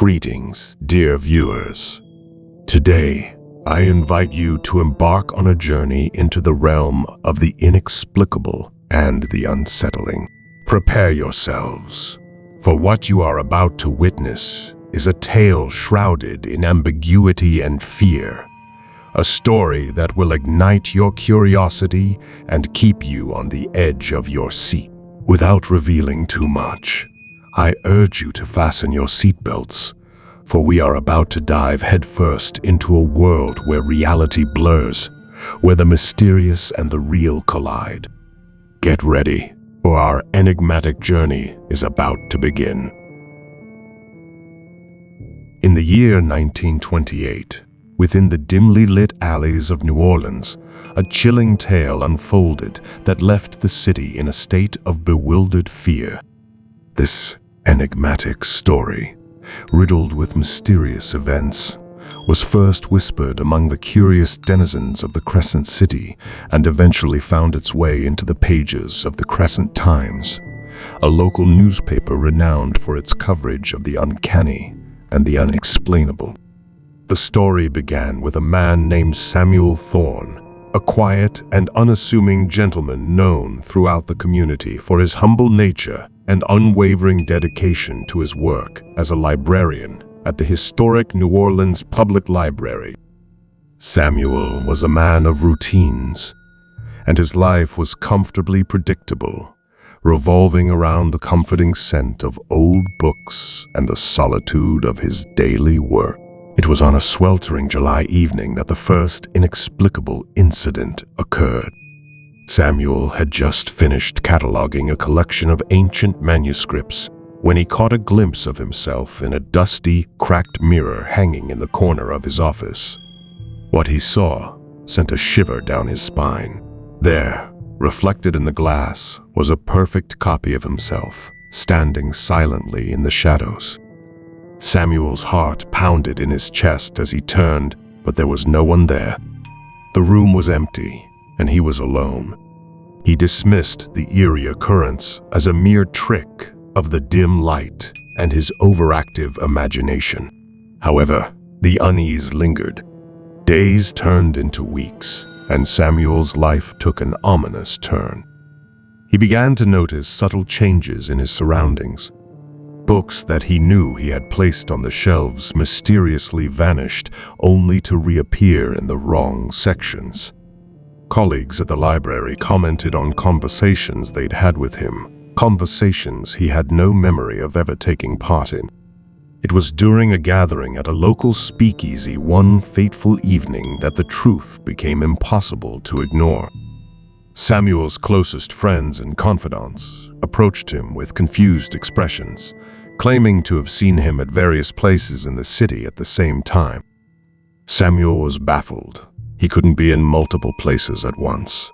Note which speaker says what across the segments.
Speaker 1: Greetings, dear viewers. Today, I invite you to embark on a journey into the realm of the inexplicable and the unsettling. Prepare yourselves, for what you are about to witness is a tale shrouded in ambiguity and fear. A story that will ignite your curiosity and keep you on the edge of your seat. Without revealing too much, I urge you to fasten your seatbelts, for we are about to dive headfirst into a world where reality blurs, where the mysterious and the real collide. Get ready, for our enigmatic journey is about to begin. In the year 1928, within the dimly lit alleys of New Orleans, a chilling tale unfolded that left the city in a state of bewildered fear. This enigmatic story, riddled with mysterious events, was first whispered among the curious denizens of the Crescent City and eventually found its way into the pages of the Crescent Times, a local newspaper renowned for its coverage of the uncanny and the unexplainable. The story began with a man named Samuel Thorne, a quiet and unassuming gentleman known throughout the community for his humble nature and unwavering dedication to his work as a librarian at the historic New Orleans Public Library. Samuel was a man of routines, and his life was comfortably predictable, revolving around the comforting scent of old books and the solitude of his daily work. It was on a sweltering July evening that the first inexplicable incident occurred. Samuel had just finished cataloging a collection of ancient manuscripts when he caught a glimpse of himself in a dusty, cracked mirror hanging in the corner of his office. What he saw sent a shiver down his spine. There, reflected in the glass, was a perfect copy of himself, standing silently in the shadows. Samuel's heart pounded in his chest as he turned, but there was no one there. The room was empty, and he was alone. He dismissed the eerie occurrence as a mere trick of the dim light and his overactive imagination. However, the unease lingered. Days turned into weeks, and Samuel's life took an ominous turn. He began to notice subtle changes in his surroundings. Books that he knew he had placed on the shelves mysteriously vanished, only to reappear in the wrong sections. Colleagues at the library commented on conversations they'd had with him, conversations he had no memory of ever taking part in. It was during a gathering at a local speakeasy one fateful evening that the truth became impossible to ignore. Samuel's closest friends and confidants approached him with confused expressions, claiming to have seen him at various places in the city at the same time. Samuel was baffled. He couldn't be in multiple places at once.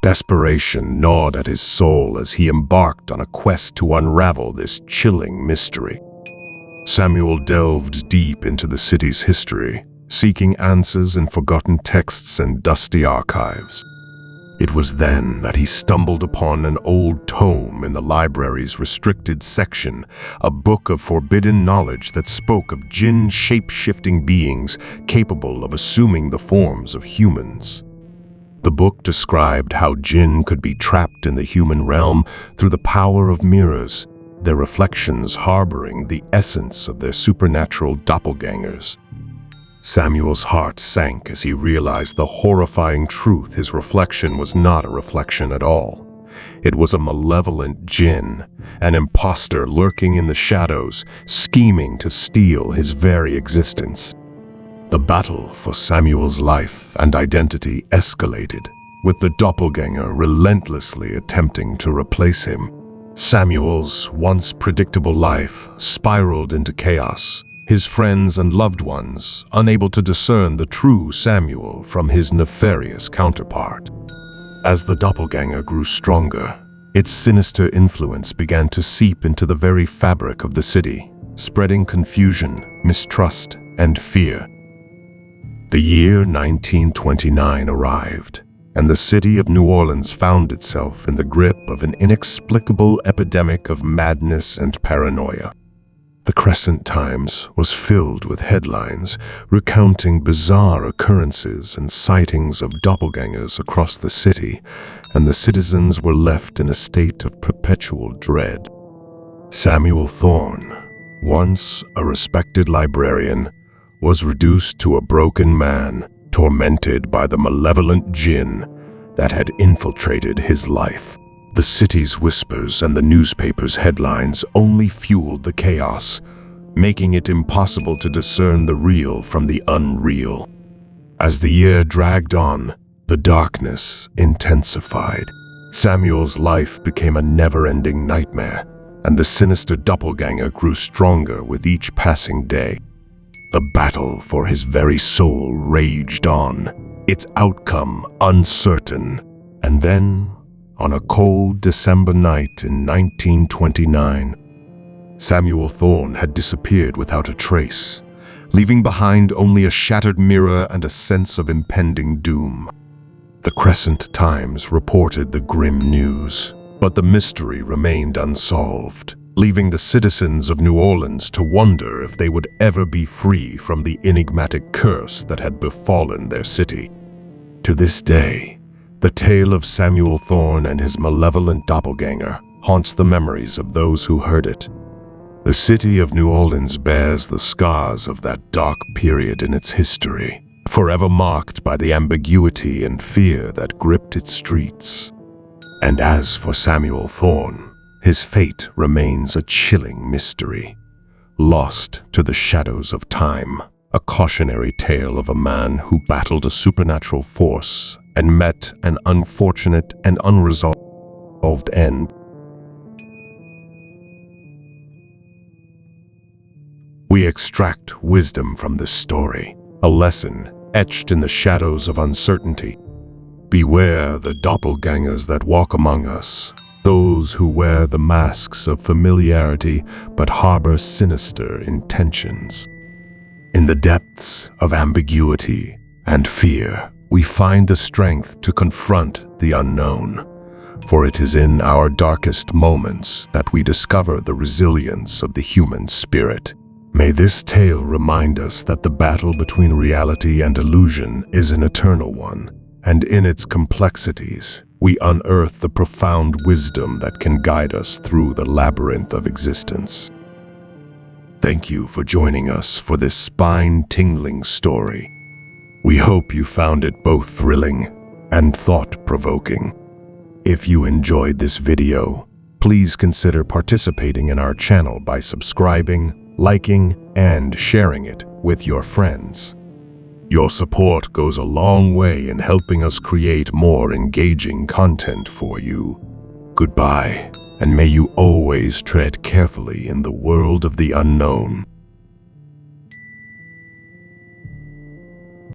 Speaker 1: Desperation gnawed at his soul as he embarked on a quest to unravel this chilling mystery. Samuel delved deep into the city's history, seeking answers in forgotten texts and dusty archives. It was then that he stumbled upon an old tome in the library's restricted section, a book of forbidden knowledge that spoke of jinn shape-shifting beings capable of assuming the forms of humans. The book described how jinn could be trapped in the human realm through the power of mirrors, their reflections harboring the essence of their supernatural doppelgangers. Samuel's heart sank as he realized the horrifying truth. His reflection was not a reflection at all. It was a malevolent jinn, an imposter lurking in the shadows, scheming to steal his very existence. The battle for Samuel's life and identity escalated, with the doppelganger relentlessly attempting to replace him. Samuel's once predictable life spiraled into chaos, his friends and loved ones unable to discern the true Samuel from his nefarious counterpart. As the doppelganger grew stronger, its sinister influence began to seep into the very fabric of the city, spreading confusion, mistrust, and fear. The year 1929 arrived, and the city of New Orleans found itself in the grip of an inexplicable epidemic of madness and paranoia. The Crescent Times was filled with headlines recounting bizarre occurrences and sightings of doppelgangers across the city, and the citizens were left in a state of perpetual dread. Samuel Thorne, once a respected librarian, was reduced to a broken man, tormented by the malevolent jinn that had infiltrated his life. The city's whispers and the newspaper's headlines only fueled the chaos, making it impossible to discern the real from the unreal. As the year dragged on, the darkness intensified. Samuel's life became a never-ending nightmare, and the sinister doppelganger grew stronger with each passing day. The battle for his very soul raged on, its outcome uncertain. And then, on a cold December night in 1929, Samuel Thorne had disappeared without a trace, leaving behind only a shattered mirror and a sense of impending doom. The Crescent Times reported the grim news, but the mystery remained unsolved, leaving the citizens of New Orleans to wonder if they would ever be free from the enigmatic curse that had befallen their city. To this day, the tale of Samuel Thorne and his malevolent doppelganger haunts the memories of those who heard it. The city of New Orleans bears the scars of that dark period in its history, forever marked by the ambiguity and fear that gripped its streets. And as for Samuel Thorne, his fate remains a chilling mystery, lost to the shadows of time, a cautionary tale of a man who battled a supernatural force and met an unfortunate and unresolved end. We extract wisdom from this story, a lesson etched in the shadows of uncertainty. Beware the doppelgangers that walk among us, those who wear the masks of familiarity but harbor sinister intentions. In the depths of ambiguity and fear, we find the strength to confront the unknown, for it is in our darkest moments that we discover the resilience of the human spirit. May this tale remind us that the battle between reality and illusion is an eternal one, and in its complexities, we unearth the profound wisdom that can guide us through the labyrinth of existence. Thank you for joining us for this spine-tingling story. We hope you found it both thrilling and thought-provoking. If you enjoyed this video, please consider participating in our channel by subscribing, liking, and sharing it with your friends. Your support goes a long way in helping us create more engaging content for you. Goodbye, and may you always tread carefully in the world of the unknown.